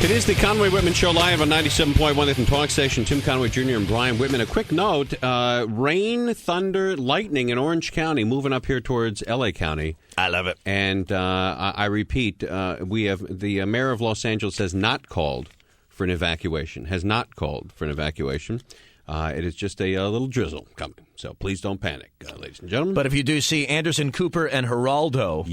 It is the Conway Whitman Show live on 97.1 from Talk Station. Tim Conway Jr. and Brian Whitman. A quick note, rain, thunder, lightning in Orange County, moving up here towards L.A. County. I love it. And I repeat, we have the mayor of Los Angeles has not called for an evacuation, It is just a little drizzle coming. So please don't panic, ladies and gentlemen. But if you do see Anderson, Cooper, and Geraldo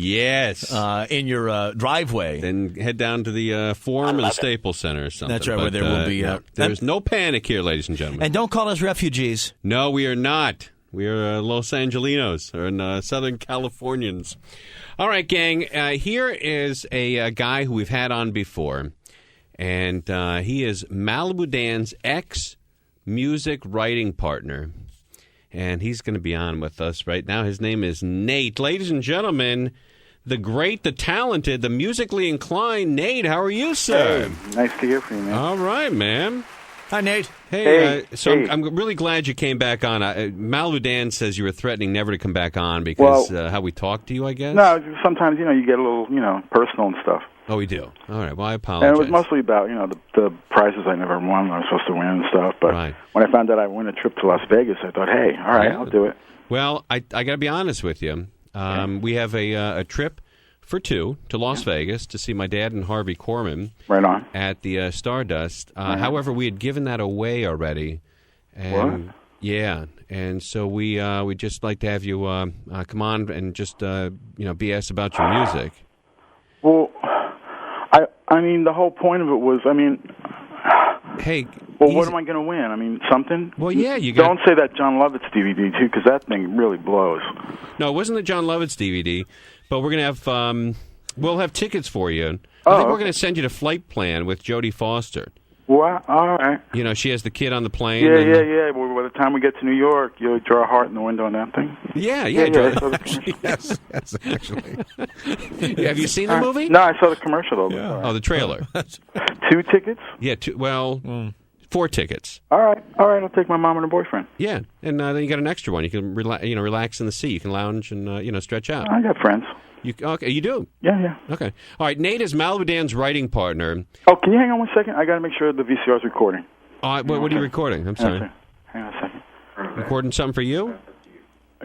in your driveway, then head down to the Forum or the Staples Center or something. That's right, where there will be... there's no panic here, ladies and gentlemen. And don't call us refugees. No, we are not. We are Los Angelinos, or Southern Californians. All right, gang, here is a guy who we've had on before, and he is Malibu Dan's ex-music writing partner. And he's going to be on with us right now. His name is Nate. Ladies and gentlemen, the great, the talented, the musically inclined Nate. How are you, sir? Hey, nice to hear from you, man. All right, man. Hi, Nate. Hey. I'm really glad you came back on. Malibu Dan says you were threatening never to come back on because how we talked to you, I guess? No, sometimes, you get a little, personal and stuff. Oh, we do? All right. Well, I apologize. And it was mostly about, the prizes I never won I was supposed to win and stuff. But when I found out I won a trip to Las Vegas, I thought, hey, all right, I'll do it. Well, I got to be honest with you. We have a trip for two to Las Vegas to see my dad and Harvey Korman. Right on. At the Stardust. However, we had given that away already. And, what? Yeah. And so we'd just like to have you come on and just, BS about your music. Well, I mean, the whole point of it was, hey. Well, what am I going to win? Something? Well, yeah, you got... Don't say that John Lovitz DVD, too, because that thing really blows. No, it wasn't the John Lovitz DVD, but we're going to have, we'll have tickets for you. I think we're going to send you to Flight Plan with Jodie Foster. Well, all right. She has the kid on the plane. Yeah. Well, by the time we get to New York, you'll draw a heart in the window on that thing. Yeah. Yes, actually. Have you seen the movie? No, I saw the commercial, though. Yeah. Oh, the trailer. 2 tickets? Yeah, 4 tickets. All right, I'll take my mom and her boyfriend. Yeah, and then you got an extra one. You can relax in the seat. You can lounge and stretch out. I got friends. Okay, you do? Yeah. Okay. All right, Nate is Malibu Dan's writing partner. Oh, can you hang on one second? I got to make sure the VCR is recording. What are you recording? I'm sorry. Hang on a second. Recording something for you?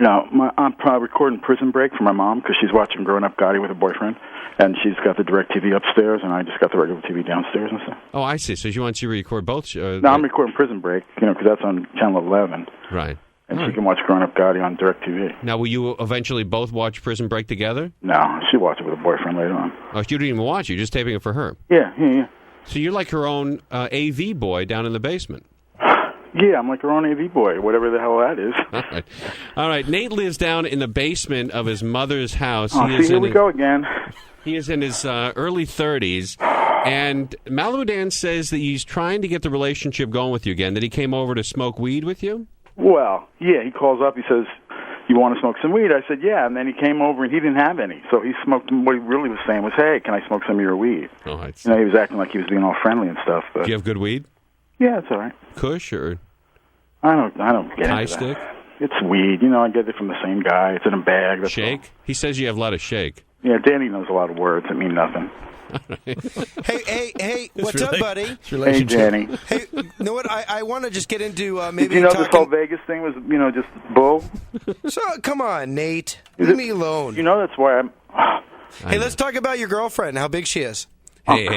No, I'm probably recording Prison Break for my mom because she's watching Growing Up Gotti with her boyfriend, and she's got the direct TV upstairs, and I just got the regular TV downstairs and stuff. Oh, I see. So she wants you to record both? No, I'm recording Prison Break, because that's on Channel 11. Right. And she can watch Growing Up Gotti on direct TV. Now, will you eventually both watch Prison Break together? No, she'll watch it with her boyfriend later on. Oh, you didn't even watch it. You're just taping it for her? Yeah. So you're like her own AV boy down in the basement? Yeah, I'm like her own AV boy, whatever the hell that is. All right. Nate lives down in the basement of his mother's house. Here we go again. He is in his early 30s, and Malibu Dan says that he's trying to get the relationship going with you again, that he came over to smoke weed with you? Well, yeah, he calls up, he says, you want to smoke some weed? I said, yeah, and then he came over and he didn't have any. So he smoked, what he really was saying was, hey, can I smoke some of your weed? Oh, I see. He was acting like he was being all friendly and stuff. But... Do you have good weed? Yeah, it's all right. Kush or? I don't get Thai into stick? That. It's weed. I get it from the same guy. It's in a bag. That's shake? All. He says you have a lot of shake. Yeah, Danny knows a lot of words that mean nothing. Hey, what's up, buddy? Hey, Danny. Hey, you know what? I want to just get into maybe. Did you know this whole Vegas thing was, just bull? So, come on, Nate. Leave me alone. That's why I'm... Hey, let's talk about your girlfriend, how big she is. Hey,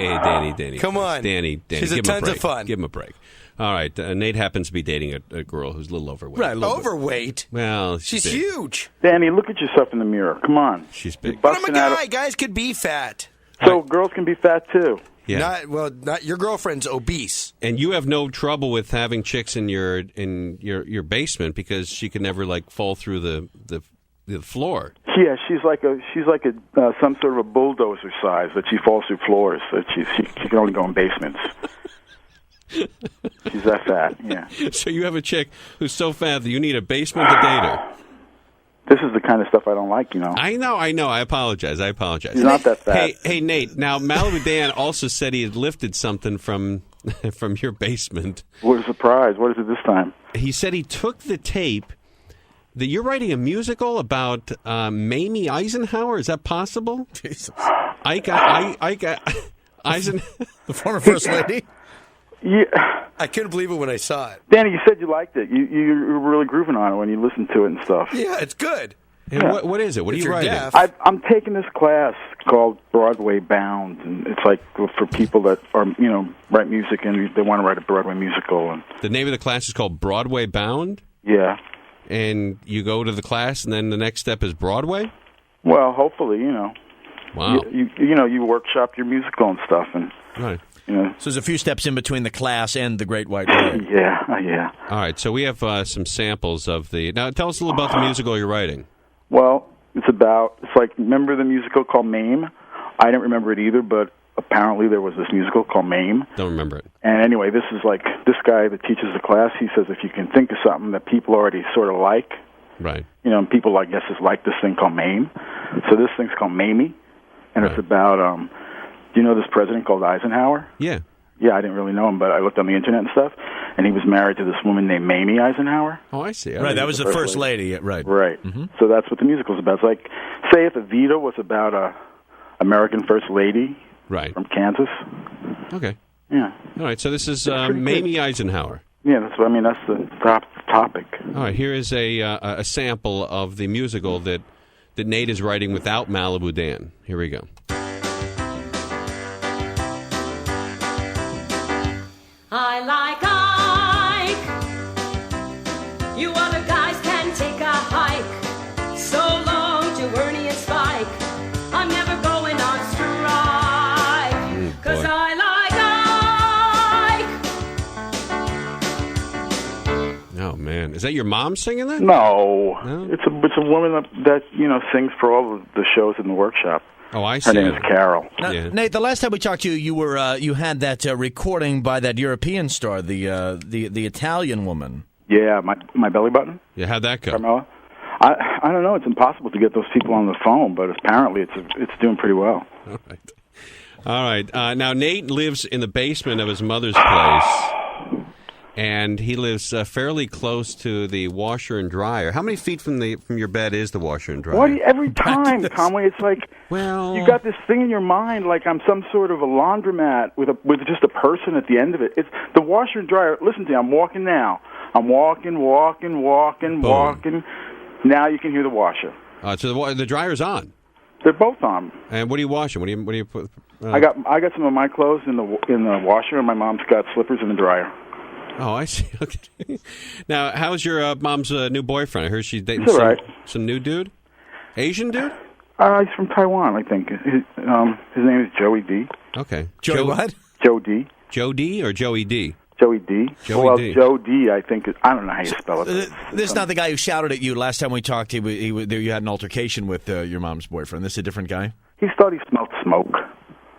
Danny. Come on. Danny. She's tons of fun. Give him a break. All right, Nate happens to be dating a girl who's a little overweight. Right, overweight? Well, she's huge. Danny, look at yourself in the mirror. Come on. She's big. But I'm a guy. Guys could be fat. So girls can be fat, too. Yeah. Not your girlfriend's obese. And you have no trouble with having chicks in your basement because she can never fall through the floor. Yeah, she's like some sort of a bulldozer size that she falls through floors. That she can only go in basements. She's that fat, yeah. So you have a chick who's so fat that you need a basement to date her. This is the kind of stuff I don't like, I know. I apologize. He's not that fat. Hey, Nate. Now, Malibu Dan also said he had lifted something from your basement. What a surprise. What is it this time? He said he took the tape that you're writing a musical about Mamie Eisenhower. Is that possible? Jesus. The former First Lady? Yeah. I couldn't believe it when I saw it. Danny, you said you liked it. You were really grooving on it when you listened to it and stuff. Yeah, it's good. And what is it? What are If you you're writing? deaf. I'm taking this class called Broadway Bound, and it's like for people that are, write music and they want to write a Broadway musical. And The name of the class is called Broadway Bound? yeah. And you go to the class, and then the next step is Broadway? Well, hopefully, Wow. you workshop your musical and stuff, and Right. So there's a few steps in between the class and the Great White Way. yeah. All right, so we have some samples of the... Now, tell us a little about the musical you're writing. Well, it's like, remember the musical called Mame? I didn't remember it either, but apparently there was this musical called Mame. Don't remember it. And anyway, this is like, this guy that teaches the class, he says if you can think of something that people already sort of like, Right. and people, I guess, just like this thing called Mame. So this thing's called Mamie, and it's about, do you know this president called Eisenhower? Yeah. Yeah, I didn't really know him, but I looked on the internet and stuff, and he was married to this woman named Mamie Eisenhower. Oh, I see. Right, that was the First Lady. Right. Right. Mm-hmm. So that's what the musical's about. It's like, say if Evita was about a American First Lady Right. from Kansas. Okay. Yeah. All right, so this is pretty Mamie Eisenhower. Yeah, that's the topic. All right, here is a sample of the musical that Nate is writing without Malibu Dan. Here we go. I like Ike. You other guys can take a hike. So long to Ernie and Spike. I'm never going on strike. 'Cause boy. I like Ike. Oh, man. Is that your mom singing that? No, No? it's a woman that sings for all of the shows in the workshop. Oh, I see. Her name is Carol. Now, Yeah. Nate, the last time we talked to you, you had that recording by that European star, the Italian woman. Yeah, my belly button, Yeah, how'd that go? Carmela. I don't know. It's impossible to get those people on the phone, but apparently it's doing pretty well. All right. Now, Nate lives in the basement of his mother's place, and he lives fairly close to the washer and dryer. How many feet from your bed is the washer and dryer? Every time, Conway, it's like you got this thing in your mind, like I'm some sort of a laundromat with just a person at the end of it. It's the washer and dryer. Listen to me. I'm walking now. I'm walking. Now you can hear the washer. So the dryer's on. They're both on. And what are you washing? What do you put? I got some of my clothes in the washer, and my mom's got slippers in the dryer. Oh, I see. Okay. Now, how's your mom's new boyfriend? I heard she's dating He's all right. some new dude? Asian dude? He's from Taiwan, I think. His name is Joey D. Okay. Joey what? Joe D. Joe D or Joey D? Joey D. Joey D. Joe D, I think. I don't know how you spell it. This is not the guy who shouted at you last time we talked. You had an altercation with your mom's boyfriend. This is a different guy? He thought he smelled smoke.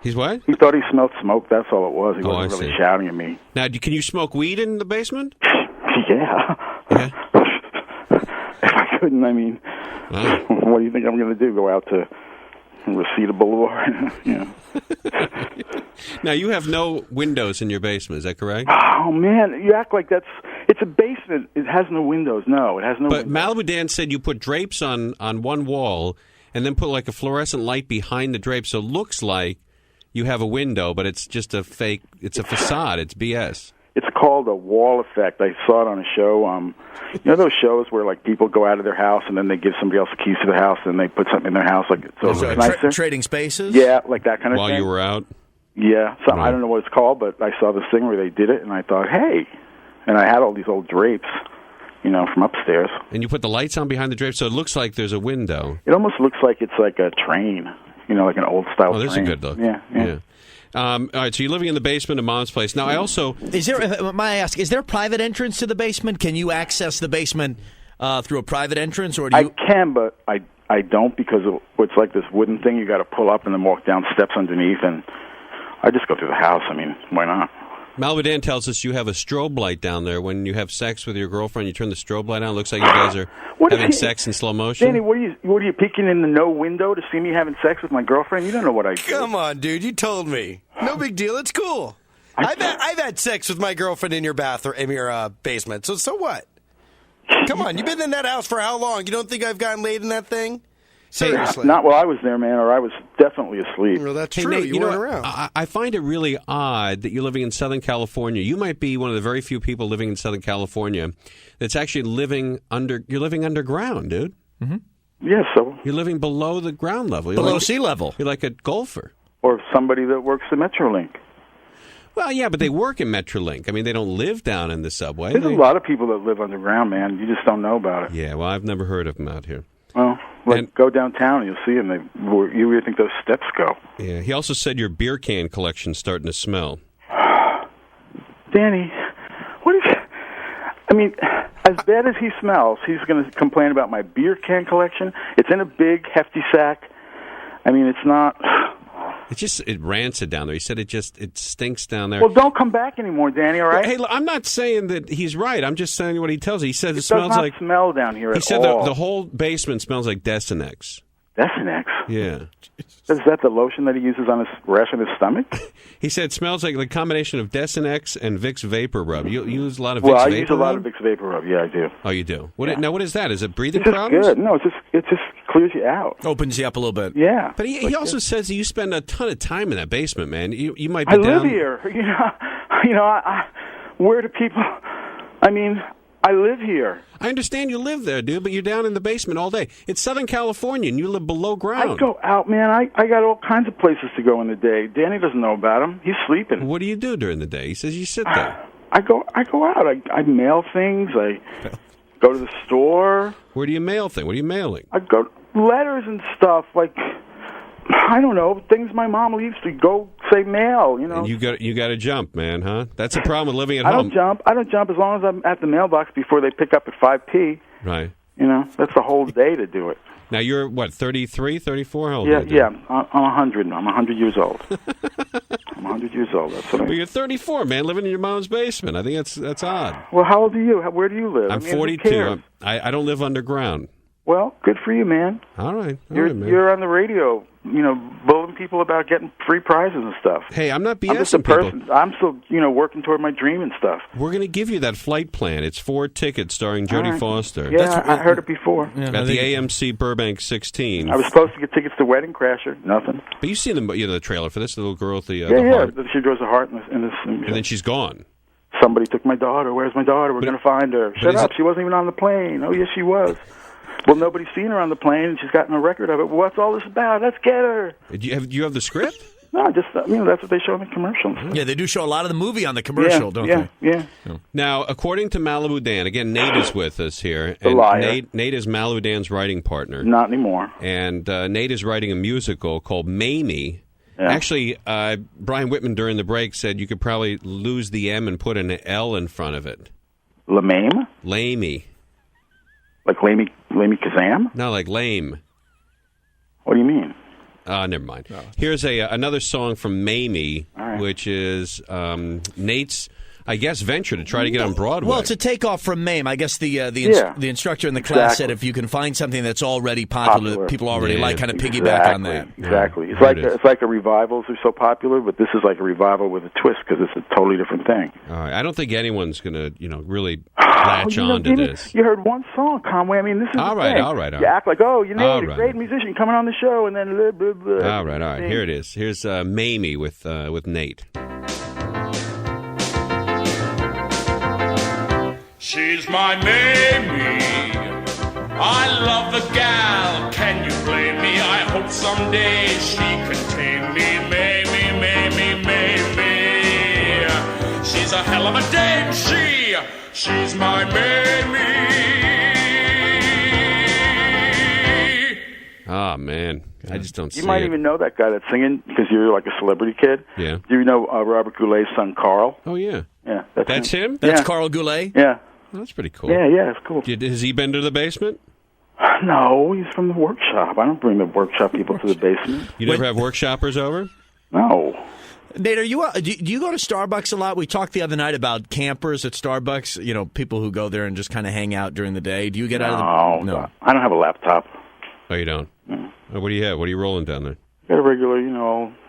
He's what? He thought he smelled smoke. That's all it was. He I wasn't really see. shouting at me. Now, can you smoke weed in the basement? Yeah. Yeah. If I couldn't, I mean, Wow. what do you think I'm going to do? Go out to Reseda Boulevard? Now, you have no windows in your basement. Is that correct? Oh, man. You act like it's a basement. It has no windows. No, it has no But windows. Malibu Dan said you put drapes on one wall and then put like a fluorescent light behind the drapes, so it looks like you have a window, but it's just a fake. It's a facade. It's BS. It's called a wall effect. I saw it on a show. You know those shows where like people go out of their house and then they give somebody else the keys to the house and they put something in their house like so it looks nicer. Trading spaces? Yeah, like that kind of While thing. you were out? Yeah, Right. I don't know what it's called, but I saw this thing where they did it, and I thought, hey, and I had all these old drapes, from upstairs. And you put the lights on behind the drapes, so it looks like there's a window. It almost looks like it's like a train, like an old style train. Oh, this is a good look. Yeah. All right, so you're living in the basement of Mom's place. Now, I also... May I ask, is there a private entrance to the basement? Can you access the basement through a private entrance? Or do you... I can, but I don't because it's like this wooden thing you got to pull up and then walk down steps underneath, and I just go through the house. I mean, why not? Malibu Dan tells us you have a strobe light down there. When you have sex with your girlfriend, you turn the strobe light on. It looks like you guys are having sex in slow motion. Danny, what are you peeking in the no window to see me having sex with my girlfriend? You don't know what I do. Come on, dude. You told me. No big deal. It's cool. I've had sex with my girlfriend in your bathroom, in your basement. So what? Come on. You've been in that house for how long? You don't think I've gotten laid in that thing? Seriously. Not while I was there, man, or I was definitely asleep. Well, that's Hey, true. Nate, you know weren't what? around. I find it really odd that you're living in Southern California. You might be one of the very few people living in Southern California that's actually you're living underground, dude. Mm-hmm. Yeah, so. You're living below the ground level. Below sea level. You're like a golfer. Or somebody that works the Metrolink. Well, yeah, but they work in Metrolink. I mean, they don't live down in the subway. There's a lot of people that live underground, man. You just don't know about it. Yeah, well, I've never heard of them out here. Well, go downtown and you'll see them. You really think those steps go. Yeah, he also said your beer can collection's starting to smell. Danny, what is... I mean, as bad as he smells, he's going to complain about my beer can collection. It's in a big, hefty sack. I mean, it's not... It rancid down there. He said it stinks down there. Well, don't come back anymore, Danny, all right? Hey, look, I'm not saying that he's right. I'm just saying what he tells you. He says it does smells not like... smell down here He at said all. the whole basement smells like Desinex. Desinex? Yeah. Is that the lotion that he uses on his rash on his stomach? He said it smells like the combination of Desinex and Vicks Vapor Rub. You use a lot of Vicks Well, I Vapor use a lot Rub? of Vicks Vapor Rub. Yeah, I do. Oh, you do? Now, what is that? Is it breathing It's just problems? good. No, it just clears you out. Opens you up a little bit. Yeah. But he also says that you spend a ton of time in that basement, man. You might be I down... live here. Where do people... I mean, I live here. I understand you live there, dude, but you're down in the basement all day. It's Southern California, and you live below ground. I go out, man. I got all kinds of places to go in the day. Danny doesn't know about them. He's sleeping. What do you do during the day? He says you sit there. I go out. I mail things. I go to the store. Where do you mail things? What are you mailing? I go letters and stuff like, I don't know, things my mom leaves to go say mail, you know. And you got to jump, man, huh? That's the problem with living at I home. I don't jump as long as I'm at the mailbox before they pick up at 5p. Right. You know, that's the whole day to do it. Now you're what, 33, 34? How old Yeah, are you? yeah. I'm 100. I'm 100 years old. I'm 100 years old. That's what I Well, you're 34, man, living in your mom's basement. I think that's odd. Well, how old are you? Where do you live? I'm I mean, who 42. cares? I don't live underground. Well, good for you, man. All right, man. You're on the radio, bullying people about getting free prizes and stuff. Hey, I'm not BSing I'm just a person. people. I'm still, working toward my dream and stuff. We're going to give you that flight plan. It's 4 tickets starring Jodie All right. Foster. Yeah, I heard it before. Yeah, At the AMC Burbank 16. I was supposed to get tickets to Wedding Crasher. Nothing. But you've seen the trailer for this, the little girl with the Yeah. heart. She draws a heart in this. And then she's gone. Somebody took my daughter. Where's my daughter? We're going to find her. Shut is up. it- She wasn't even on the plane. Oh, yes, she was. Well, nobody's seen her on the plane, and she's gotten a record of it. Well, what's all this about? Let's get her. Do you have the script? No, just that's what they show in the commercials. Yeah, they do show a lot of the movie on the commercial, don't they? Yeah. Now, according to Malibu Dan, again, Nate is with us here. The And liar. Nate is Malibu Dan's writing partner. Not anymore. And Nate is writing a musical called Mamie. Yeah. Actually, Brian Whitman during the break said you could probably lose the M and put an L in front of it. Lamame? Lamey. Like Lamey Kazam? Not like lame. What do you mean? Never mind. Here's another song from Mamie, All right. which is Nate's, I guess, venture to try to get on Broadway. Well, it's a takeoff from Mame. I guess the instructor in the class Exactly. said if you can find something that's already popular, that people already Yeah. like, kind of piggyback on that. Exactly. Yeah, It's like there it is. it's like a revivals are so popular, but this is like a revival with a twist because it's a totally different thing. All right. I don't think anyone's going to, really latch on to Jimmy, this. You heard one song, Conway. I mean, this is All the right, thing. all right, all You right. act like, you're All a right. great musician coming on the show, and then blah, blah, blah. All right. Here it is. Here's Mamie with Nate. She's my Mamie. I love the gal. Can you blame me? I hope someday she can tame me. Mamie, Mamie, Mamie. She's a hell of a dame. She's my Mamie. Oh, man. I just don't see You might it. even know that guy that's singing because you're like a celebrity kid. Yeah. Do you know Robert Goulet's son, Carl? Oh, yeah. Yeah. That's him? That's Yeah. Carl Goulet? Yeah. Oh, that's pretty cool. Yeah, it's cool. Has he been to the basement? No, he's from the workshop. I don't bring the workshop people to the basement. You never have workshoppers over? No. Nate, do you go to Starbucks a lot? We talked the other night about campers at Starbucks, people who go there and just kind of hang out during the day. Do you get out of the... No. I don't have a laptop. Oh, you don't? What do you have? What are you rolling down there? I got a regular,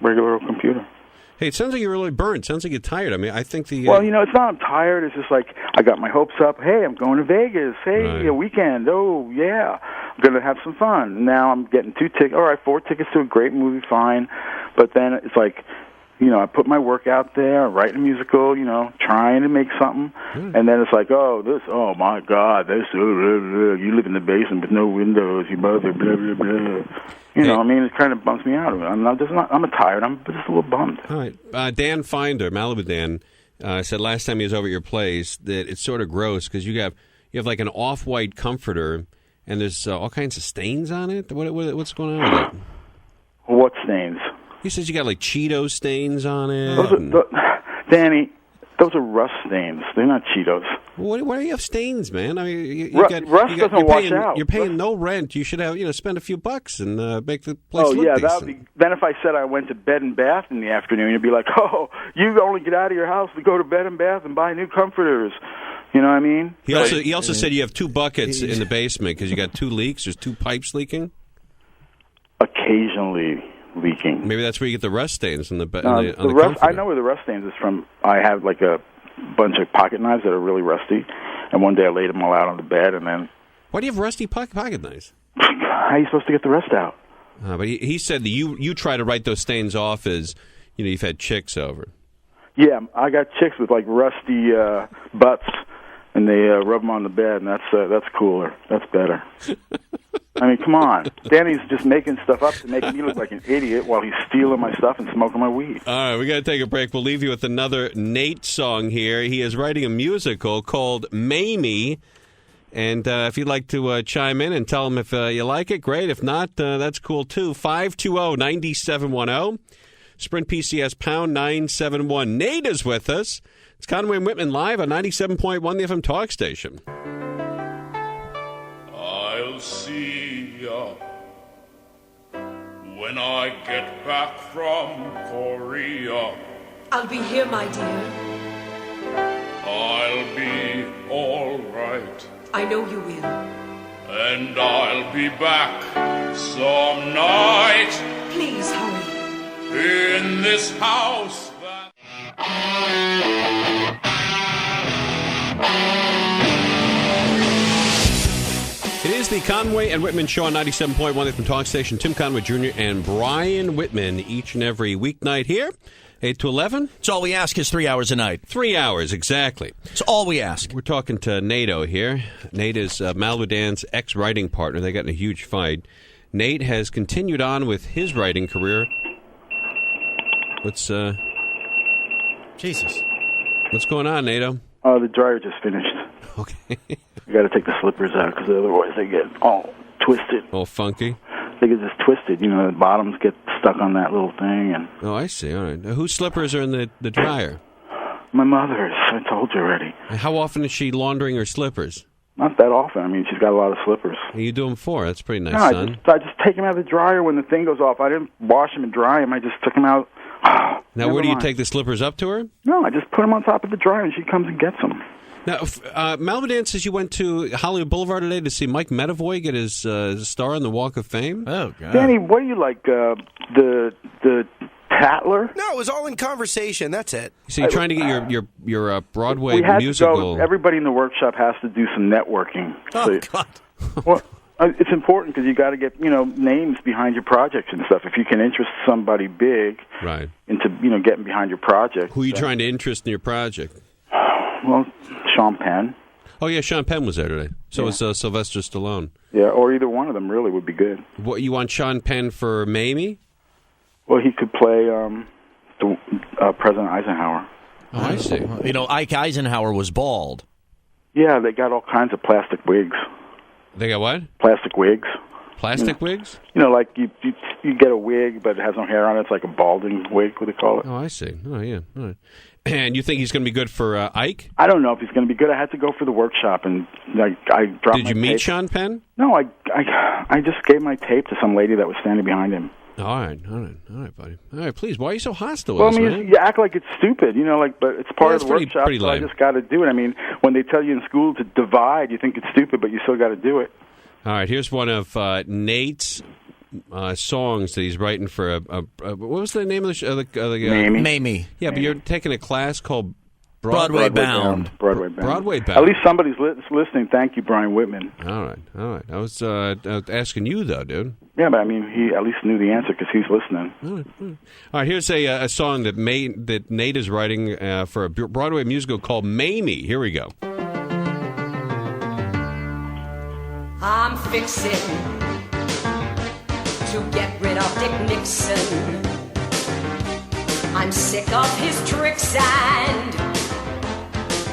regular old computer. Hey, it sounds like you're really burnt. Sounds like you're tired. I mean, I think the... Well, it's not I'm tired. It's just like I got my hopes up. Hey, I'm going to Vegas. Hey, Right. a weekend. Oh, yeah. I'm going to have some fun. Now I'm getting 2 tickets. All right, 4 tickets to a great movie, fine. But then it's like, I put my work out there, writing a musical, trying to make something. And then it's like, oh, my God, you live in the basement with no windows, you mother, blah, blah, blah. It kind of bums me out. I'm tired. I'm just a little bummed. All right. Dan Finder, Malibu Dan, said last time he was over at your place that it's sort of gross because you have like an off-white comforter and there's all kinds of stains on it. What's going on with it? What stains? He says you got like Cheeto stains on it. Danny, those are rust stains. They're not Cheetos. Why do you have stains, man? I mean, rust doesn't wash out. You're paying no rent. You should have, spend a few bucks and make the place look that decent. would be. Then if I said I went to Bed and Bath in the afternoon, you'd be like, "Oh, you only get out of your house to go to Bed and Bath and buy new comforters." You know what I mean? He also said you have 2 buckets in the basement because you got 2 leaks. There's 2 pipes leaking. Occasionally leaking. Maybe that's where you get the rust stains on the rust. I know where the rust stains is from. I have like a bunch of pocket knives that are really rusty, and one day I laid them all out on the bed, and then. Why do you have rusty pocket knives? How are you supposed to get the rust out? But he said that you try to write those stains off as you've had chicks over. Yeah, I got chicks with like rusty butts, and they rub them on the bed, and that's cooler. That's better. I mean, come on. Danny's just making stuff up to make me look like an idiot while he's stealing my stuff and smoking my weed. All right, we got to take a break. We'll leave you with another Nate song here. He is writing a musical called Mamie. And if you'd like to chime in and tell him if you like it, great. If not, that's cool too. 520-9710. Sprint PCS pound 971. Nate is with us. It's Conway and Whitman live on 97.1 the FM Talk Station. I'll see ya when I get back from Korea. I'll be here, my dear. I'll be all right. I know you will. And I'll be back some night. Please hurry. In this house that... It is the Conway and Whitman Show on 97.1 from Talk Station. Tim Conway Jr. and Brian Whitman each and every weeknight here, 8 to 11. So all we ask is 3 hours a night. 3 hours, exactly. That's all we ask. We're talking to Nato here. Nate is Malibu Dan's ex-writing partner. They got in a huge fight. Nate has continued on with his writing career. Jesus. What's going on, Nato? Oh, the dryer just finished. Okay. You got to take the slippers out because otherwise they get all twisted. All funky? They get just twisted. The bottoms get stuck on that little thing. And oh, I see. All right. Now, whose slippers are in the dryer? My mother's. I told you already. And how often is she laundering her slippers? Not that often. I mean, she's got a lot of slippers. What do you do them for? That's pretty nice, No, son. I just take them out of the dryer when the thing goes off. I didn't wash them and dry them. I just took them out. Now, where do you take the slippers up to her? No, I just put them on top of the dryer, and she comes and gets them. Now, Malibu Dan says you went to Hollywood Boulevard today to see Mike Medavoy get his star on the Walk of Fame. Oh, God. Danny, what do you like, the Tatler? No, it was all in conversation. That's it. So you're trying to get your Broadway we had musical. To go, everybody in the workshop has to do some networking. Oh, God. Well, it's important because you got to get names behind your projects and stuff. If you can interest somebody big, right, into getting behind your project. Who are you trying to interest in your project? Well, Sean Penn. Oh yeah, Sean Penn was there today. So was Sylvester Stallone. Yeah, or either one of them really would be good. What you want, Sean Penn for Mamie? Well, he could play President Eisenhower. Oh, I see. Ike Eisenhower was bald. Yeah, they got all kinds of plastic wigs. They got what? Plastic wigs. Plastic wigs? Like you get a wig, but it has no hair on it. It's like a balding wig, what they call it. Oh, I see. Oh, yeah. All right. And you think he's going to be good for Ike? I don't know if he's going to be good. I had to go for the workshop, and I dropped. Did you meet Sean Penn? No, I just gave my tape to some lady that was standing behind him. All right, buddy. All right, please. Why are you so hostile Well, with I us, mean, man? you act like it's stupid, but it's part of the workshop, pretty so I lame. just got to do it. I mean, when they tell you in school to divide, you think it's stupid, but you still got to do it. All right, here's one of Nate's songs that he's writing for what was the name of the show? Mamie. Yeah, but you're taking a class called Broadway Bound. Broadway Bound. Broadway Bound. At least somebody's listening. Thank you, Brian Whitman. All right. I was asking you though, dude. Yeah, but I mean, he at least knew the answer because he's listening. All right, here's a song that Nate is writing for a Broadway musical called Mamie. Here we go. I'm fixing to get rid of Dick Nixon. I'm sick of his tricks and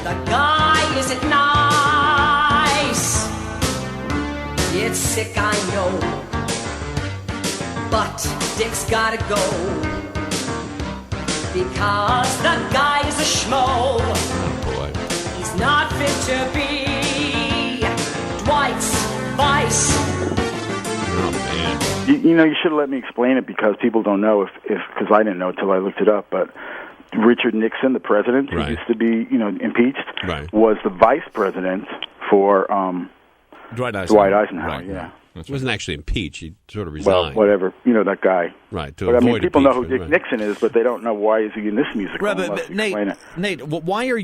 the guy isn't nice. It's sick, I know, but Dick's gotta go because the guy is a schmo. Oh, boy. He's not fit to be Dwight's vice. Oh, man. You should have let me explain it because people don't know because I didn't know until I looked it up. But Richard Nixon, the president, who used to be impeached, was the vice president for Dwight Eisenhower. Right. Yeah. He wasn't actually impeached. He sort of resigned. Well, whatever. That guy. Right. But I mean, people know who Dick Nixon is, but they don't know why is he in this musical. Right, but Nate, why are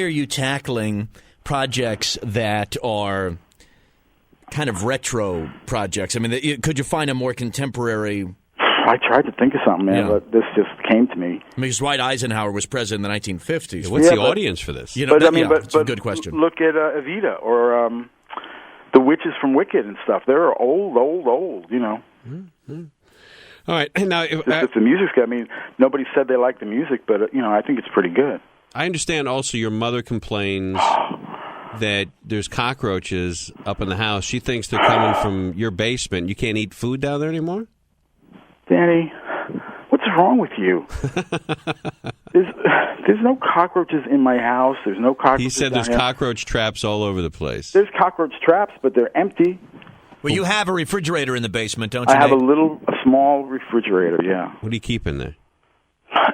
you tackling projects that are kind of retro projects? I mean, could you find a more contemporary? I tried to think of something, man, but this just came to me. Because Dwight Eisenhower was president in the 1950s. What's the audience for this? It's a good question. Look at Evita or the witches from Wicked and stuff. They're old. Mm-hmm. All right. Now, if the music's good, I mean, nobody said they liked the music, but I think it's pretty good. I understand also your mother complains that there's cockroaches up in the house. She thinks they're coming from your basement. You can't eat food down there anymore? Danny, what's wrong with you? There's no cockroaches in my house. There's no cockroaches. He said there's cockroach traps all over the place. There's cockroach traps, but they're empty. Well, you have a refrigerator in the basement, don't you? I have a small refrigerator, yeah. What do you keep in there?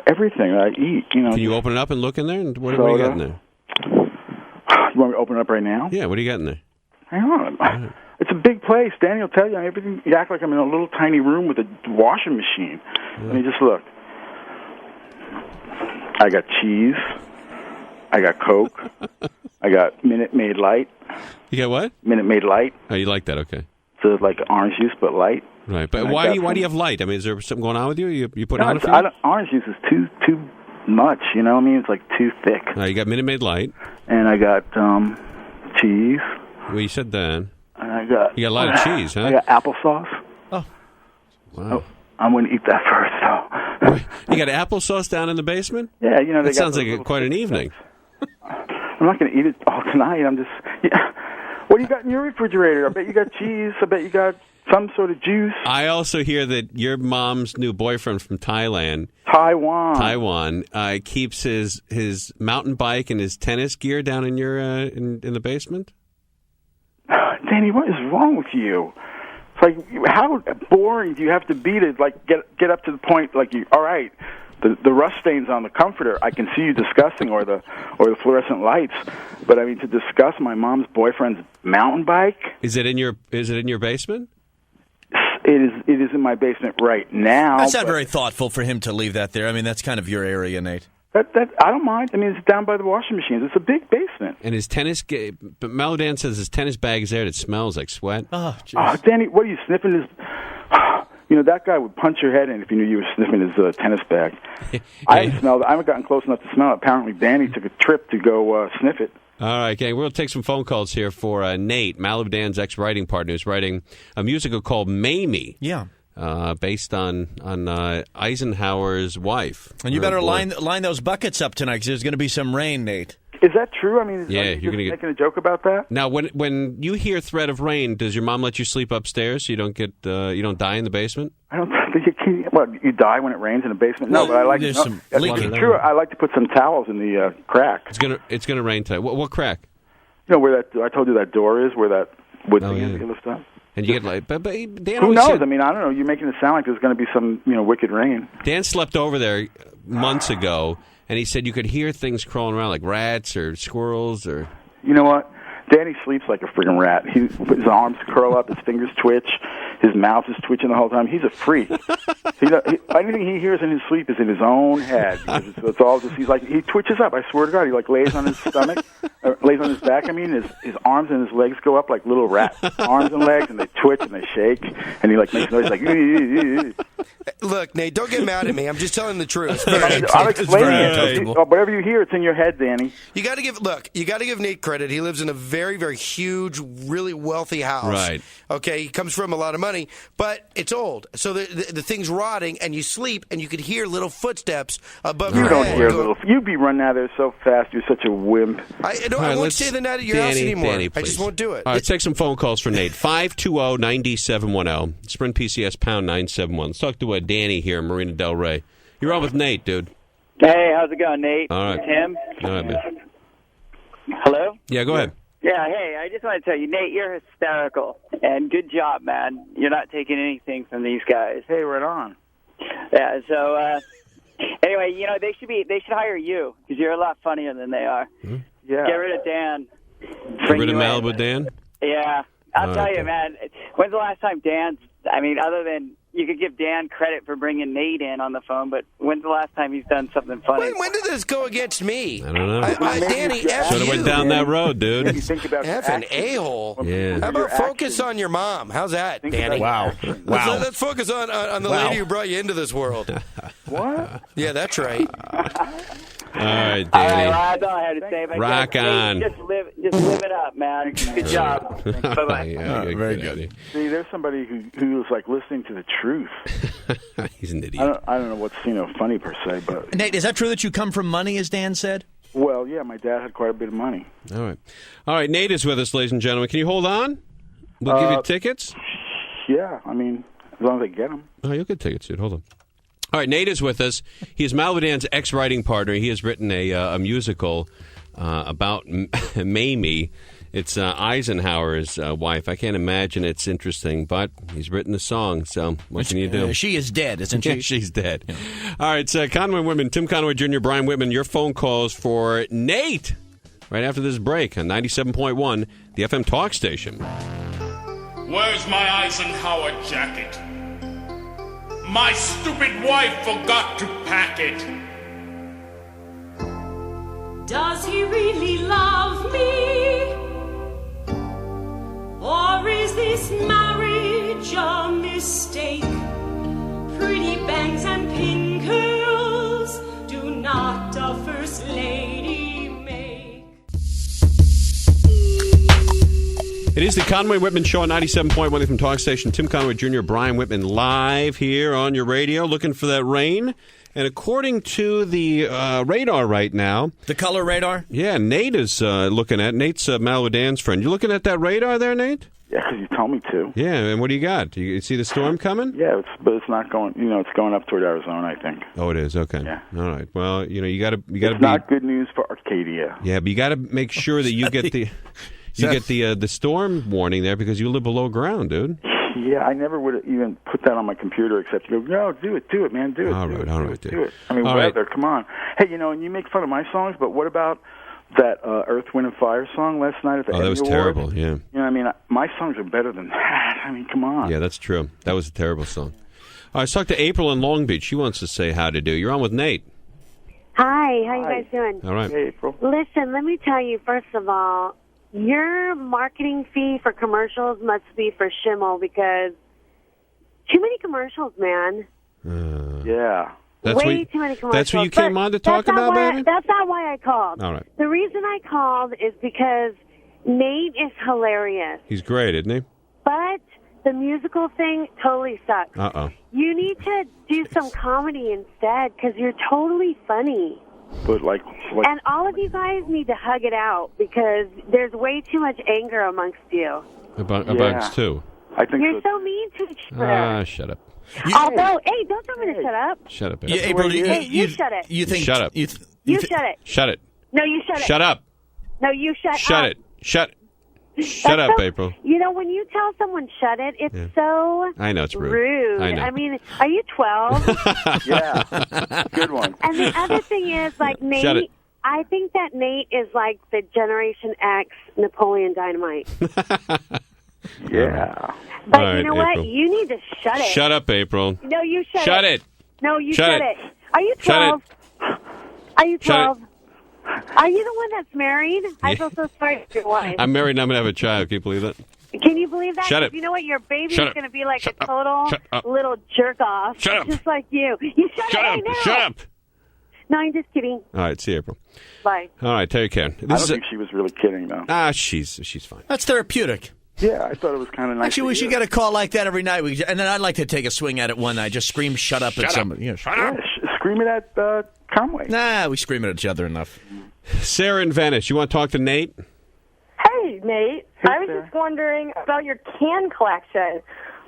Everything I eat, Can you open it up and look in there? And what do you got in there? You want me to open it up right now? Yeah, what do you got in there? Hang on. It's a big place. Danny will tell you everything. You act like I'm in a little tiny room with a washing machine. Let me just look. I got cheese. I got Coke. I got Minute Maid Light. You got what? Minute Maid Light. Oh, you like that? Okay. So it's like orange juice, but light. Right, but why do you have light? I mean, is there something going on with you? You put on a few? Orange juice is too much. You know what I mean? It's like too thick. You got Minute Maid Light. And I got cheese. Well, you said that. And you got a lot of cheese, huh? I got applesauce. Oh. Wow. Oh, I'm going to eat that first, though. You got applesauce down in the basement? Yeah, that sounds like quite an evening. I'm not going to eat it all tonight. I'm just... Yeah. What do you got in your refrigerator? I bet you got cheese. I bet you got some sort of juice. I also hear that your mom's new boyfriend from Taiwan keeps his mountain bike and his tennis gear down in your in the basement. Danny, what is wrong with you? It's like, how boring do you have to be to get up to the point all right, the rust stains on the comforter I can see you discussing or the fluorescent lights, but I mean to discuss my mom's boyfriend's mountain bike. Is it in your basement? It is in my basement right now. That's not very thoughtful for him to leave that there. I mean, that's kind of your area, Nate. That I don't mind. I mean, it's down by the washing machines. It's a big basement. And his tennis, but Melodan says his tennis bag is there. It smells like sweat. Oh, jeez. Danny, what are you sniffing? That guy would punch your head in if you knew you were sniffing his tennis bag. I haven't smelled it. I haven't gotten close enough to smell it. Apparently, Danny took a trip to go sniff it. All right, gang. We'll take some phone calls here for Nate, Maladan's ex-writing partner, who's writing a musical called Mamie. Yeah. Based on Eisenhower's wife. And you better line those buckets up tonight because there's going to be some rain, Nate. Is that true? I mean, you're going to making a joke about that? Now, when you hear threat of rain, does your mom let you sleep upstairs so you don't get you don't die in the basement? I don't think you die when it rains in the basement. No, but I like some leaking. It's true. I like to put some towels in the crack. It's gonna rain tonight. What crack? Where that I told you that door is, where that wood thing is that you lift up. And you get but Dan who knows? I mean, I don't know. You're making it sound like there's going to be some wicked rain. Dan slept over there months ago, and he said you could hear things crawling around like rats or squirrels or. You know what? Danny sleeps like a friggin' rat. His arms curl up, his fingers twitch. his mouth is twitching the whole time. He's a freak. Anything he hears in his sleep is in his own head. It's all just, he twitches up. I swear to God, he lays on his stomach, or lays on his back. I mean, his arms and his legs go up like little rat arms and legs, and they twitch and they shake, and he makes noise like. Look, Nate, don't get mad at me. I'm just telling the truth. I'm explaining it. Whatever you hear, it's in your head, Danny. You got to give Nate credit. He lives in a very, very huge, really wealthy house. Right. Okay, he comes from a lot of money, but it's old, so the thing's rotting, and you sleep, and you could hear little footsteps above your head. You don't hear little. You'd be running out of there so fast. You're such a wimp. I won't stay the night at your house anymore. Danny, I just won't do it. All right, let's take some phone calls for Nate. 520-9710. Sprint PCS pound 971. Let's talk to Danny here in Marina Del Rey. You're on with Nate, dude. Hey, how's it going, Nate? All right. Tim? All right, man. Hello? Yeah, go ahead. Yeah, hey, I just want to tell you, Nate, you're hysterical. And good job, man. You're not taking anything from these guys. Hey, right on. Yeah, so, anyway, they should hire you, because you're a lot funnier than they are. Yeah. Get rid of Dan. Get rid of Malibu Dan? Yeah. I'll tell you, man, when's the last time other than you could give Dan credit for bringing Nate in on the phone, but when's the last time he's done something funny? When did this go against me? I don't know. Danny, F should have went down that road, dude. Maybe think about F an a-hole. Yeah. How about focus on your mom? How's that, Danny? Wow. Let's focus on the lady who brought you into this world. What? Yeah, that's right. All right, All right, Danny. well, that's all I had to say. But Rock on. Just live it up, man. Good job. Bye-bye. Yeah, very good. See, there's somebody who's listening to the truth. He's an idiot. I don't know what's funny per se, but Nate, is that true that you come from money, as Dan said? well, yeah, my dad had quite a bit of money. All right. Nate is with us, ladies and gentlemen. Can you hold on? We'll give you tickets. Yeah, I mean, as long as I get them. Oh, you'll get tickets, dude. Hold on. All right, Nate is with us. He is Malibu Dan's ex-writing partner. He has written a musical about Mamie. It's Eisenhower's wife. I can't imagine it's interesting, but he's written the song, so what can you do? She is dead, isn't she? She's dead. Yeah. All right, so Conway Whitman, Tim Conway Jr., Brian Whitman, your phone calls for Nate right after this break on 97.1, the FM talk station. Where's my Eisenhower jacket? My stupid wife forgot to pack it. Does he really love me? Or is this marriage a mistake? Pretty bangs and pin curls do not a first lady make. It is the Conway Whitman Show on 97.1 from Talk Station. Tim Conway Jr., Brian Whitman live here on your radio looking for that rain. And according to the radar right now... The color radar? Yeah, Nate is looking at... Nate's Malibu Dan's friend. You looking at that radar there, Nate? Yeah, because you told me to. Yeah, and what do you got? Do you see the storm coming? Yeah, but it's not going. It's going up toward Arizona, I think. Oh, it is. Okay. Yeah. All right. Well, you got to be. It's not good news for Arcadia. Yeah, but you got to make sure that you get the storm warning there because you live below ground, dude. Yeah, I never would have even put that on my computer except you go, no, do it, man, do it. All right, do it. I mean, all weather, right. Come on. Hey, and you make fun of my songs, but what about that Earth, Wind, and Fire song last night at the Emmy that was Awards? terrible, yeah. My songs are better than that. I mean, come on. Yeah, that's true. That was a terrible song. All right, let's talk to April in Long Beach. She wants to say how to do. You're on with Nate. Hi, how you guys doing? All right. Hey, April. Listen, let me tell you, first of all, your marketing fee for commercials must be for Schimmel because too many commercials, man. Yeah. Way too many commercials. That's what you came on to talk about, baby? That's not why I called. All right. The reason I called is because Nate is hilarious, He's great, isn't he? but the musical thing totally sucks. Uh-oh. You need to do some comedy instead because you're totally funny. But like And all of you guys need to hug it out because there's way too much anger amongst you. About two. I think You're so mean to each other. Ah, shut up. Although, hey, don't tell me to shut up. Shut up, Yeah, April. April, Hey, you shut it. You think? Shut up. You shut it. Shut it. No, you shut it. Shut up. No, you shut up. Shut it. Shut That's up, so- April. When you tell someone shut it, it's so I know it's rude. I know. I mean, are you 12? yeah, good one. And the other thing is, Nate, Shut it. I think that Nate is like the Generation X Napoleon Dynamite. Yeah. But All right, you know what? April. You need to shut it. Shut up, April. No, you shut it. Shut it. No, you Shut shut it. it. Are you Shut 12? Are you Shut 12? Are you the one that's married? I feel so sorry for your wife. I'm married and I'm going to have a child. Can you believe that? Can you believe that? Shut it. You know what? Your baby Shut is up. going to be like Shut a up. total Shut up. little jerk off. Shut up. Just like you. You shut Shut it up. right now. Shut up. No, I'm just kidding. All right, see you, April. Bye. All right, take care. I don't think she was really kidding, though. She's fine. That's therapeutic. Yeah, I thought it was kind of nice. Actually, we should get a call like that every night. And then I'd like to take a swing at it one night. Just scream "shut up" at somebody. Yeah, Shut up. Scream it at Conway. Nah, we scream at each other enough. Sarah in Venice, you want to talk to Nate? Hey, Nate. I was just wondering about your can collection.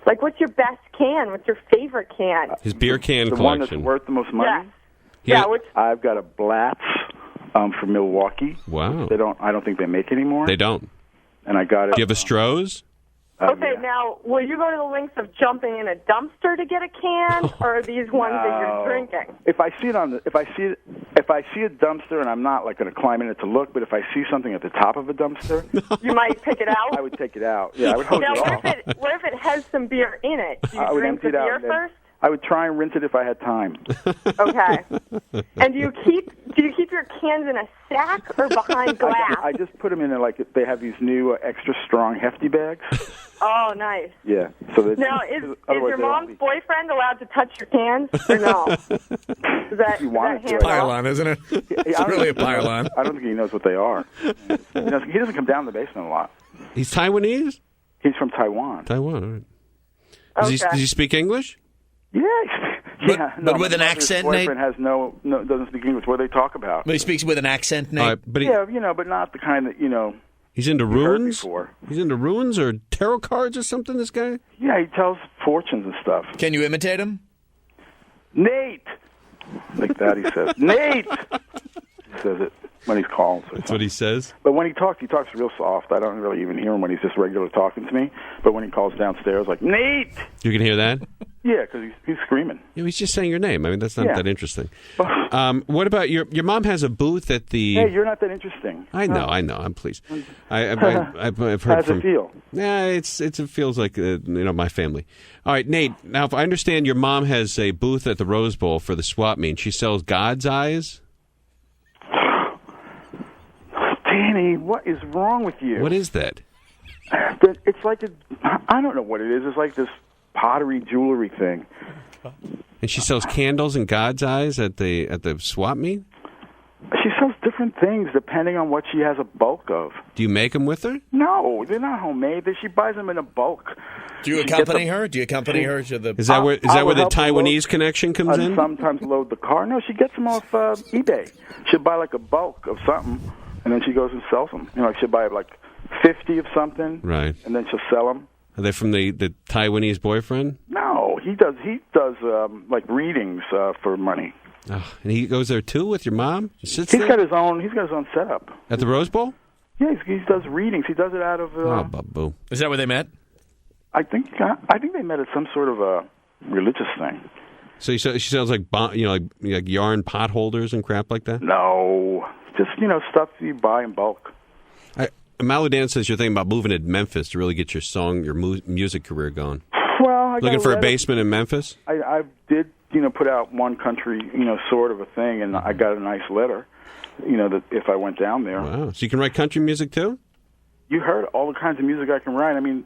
Like, what's your best can? What's your favorite can? His beer can The one that's collection. worth the most money? Yeah. Which? I've got a Blatz from Milwaukee. Wow. I don't think they make anymore. They don't. And I got it. Do you have a Stroh's? Okay, now, will you go to the lengths of jumping in a dumpster to get a can, or are these ones that you're drinking? If I see it if I see a dumpster and I'm not like going to climb in it to look, but if I see something at the top of a dumpster, You might pick it out? I would take it out. Yeah, I would hose Now, it off. what if it has some beer in it? Do you I would drink empty the it out. beer and then- first? I would try and rinse it if I had time. Okay. And do you keep your cans in a sack or behind glass? I just put them in they have these new extra strong hefty bags. Oh, nice. Yeah. So that Now, is otherwise your they mom's won't boyfriend allowed to touch your cans, or no? Is that wanted to, hands off? Pylon, isn't it? It's really a pylon. I don't think he knows what they are. He doesn't come down to the basement a lot. He's Taiwanese? He's from Taiwan. Taiwan, all right. Does he speak English? Yeah. Yeah, but with an accent, his Nate? boyfriend has no doesn't speak English. What do they talk about? But he speaks with an accent, Nate. All right, but but not the kind that he's into you've heard runes? before. He's into runes or tarot cards or something, this guy? Yeah, he tells fortunes and stuff. Can you imitate him? Nate, like that he says. Nate, he says it when he's called. That's what he says? But when he talks real soft. I don't really even hear him when he's just regular talking to me. But when he calls downstairs, like Nate, You can hear that? yeah, because he's screaming. Yeah, he's just saying your name. I mean, that's not Yeah. that interesting. What about your mom has a booth at the... Hey, you're not that interesting. I know. I'm pleased. I've heard How's from... it feel? Yeah, it feels like my family. All right, Nate. Now, if I understand, your mom has a booth at the Rose Bowl for the swap meet. She sells God's eyes. Danny, what is wrong with you? What is that? It's like I don't know what it is. It's like this pottery jewelry thing. And she sells candles and God's eyes at the swap meet. She sells different things depending on what she has a bulk of. Do you make them with her? No, they're not homemade. She buys them in a bulk. Do you accompany her? Do you accompany her to the... Is that where I will the help her Taiwanese load- connection comes in? Sometimes load the car. No, she gets them off eBay. She'll buy like a bulk of something, and then she goes and sells them. Like she'll buy like 50 of something, Right. and then she'll sell them. Are they from the Taiwanese boyfriend? No, he does like readings for money. Oh, and he goes there too with your mom? He sits He's there? got his own setup. At the Rose Bowl? Yeah, he does readings. He does it out of. Oh, babu. Is that where they met? I think they met at some sort of a religious thing. So she sells like yarn pot holders and crap like that? No, just stuff you buy in bulk. Maludan says you're thinking about moving to Memphis to really get your music career going. Well, I Looking got for a letter. basement in Memphis? I did put out one country sort of a thing, and I got a nice letter. That if I went down there. Wow. So you can write country music too? You heard all the kinds of music I can write. I mean,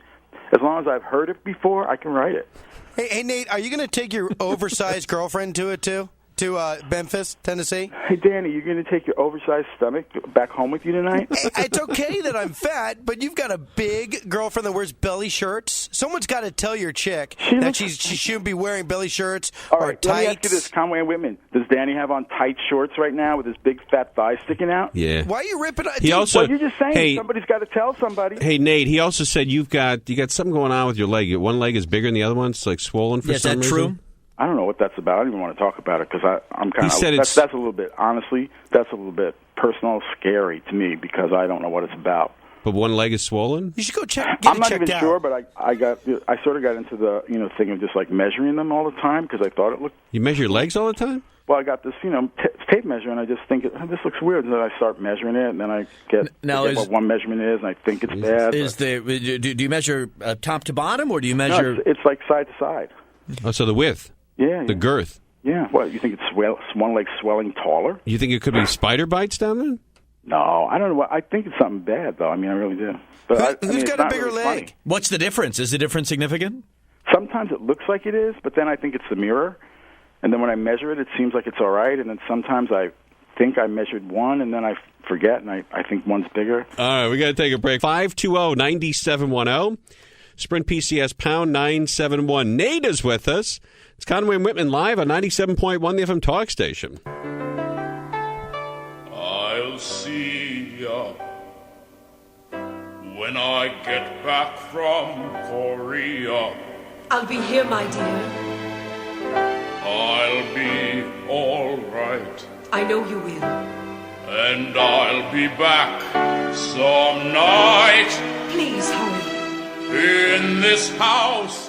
as long as I've heard it before, I can write it. Hey, Nate, are you going to take your oversized girlfriend to it too? To Memphis, Tennessee? Hey, Danny, you're going to take your oversized stomach back home with you tonight? It's okay that I'm fat, but you've got a big girlfriend that wears belly shirts. Someone's got to tell your chick that she shouldn't be wearing belly shirts All or right, tights. let me ask you this, Conway and Whitman. Does Danny have on tight shorts right now with his big fat thighs sticking out? Yeah. Why are you ripping? He also. Well, you're just saying hey, somebody's got to tell somebody. Hey, Nate, he also said you got something going on with your leg. One leg is bigger than the other one. It's like swollen for Yeah, is some that reason. true? I don't know what that's about. I don't even want to talk about it because I'm kind He said of. it's- That's a little bit. Honestly, that's a little bit personal, scary to me because I don't know what it's about. But one leg is swollen? You should go check. I'm not even sure, but I sort of got into the thing of just like measuring them all the time because I thought it looked. You measure your legs all the time? Well, I got this, tape measure, and I just think this looks weird. And then I start measuring it, and then I get what one measurement is, and I think it's bad. Do you measure top to bottom, or do you measure? No, it's like side to side. Oh, so the width. Yeah. The girth. Yeah. What, you think it's one leg swelling taller? You think it could be spider bites down there? No, I don't know. I think it's something bad, though. I mean, I really do. But who's got a bigger leg? Funny. What's the difference? Is the difference significant? Sometimes it looks like it is, but then I think it's the mirror. And then when I measure it, it seems like it's all right. And then sometimes I think I measured one, and then I forget, and I think one's bigger. All right, we got to take a break. 520-9710. Sprint PCS pound 971. Nate is with us. It's Conway and Whitman live on 97.1, the FM talk station. I'll see ya when I get back from Korea. I'll be here, my dear. I'll be all right. I know you will. And I'll be back some night. Please hurry. In this house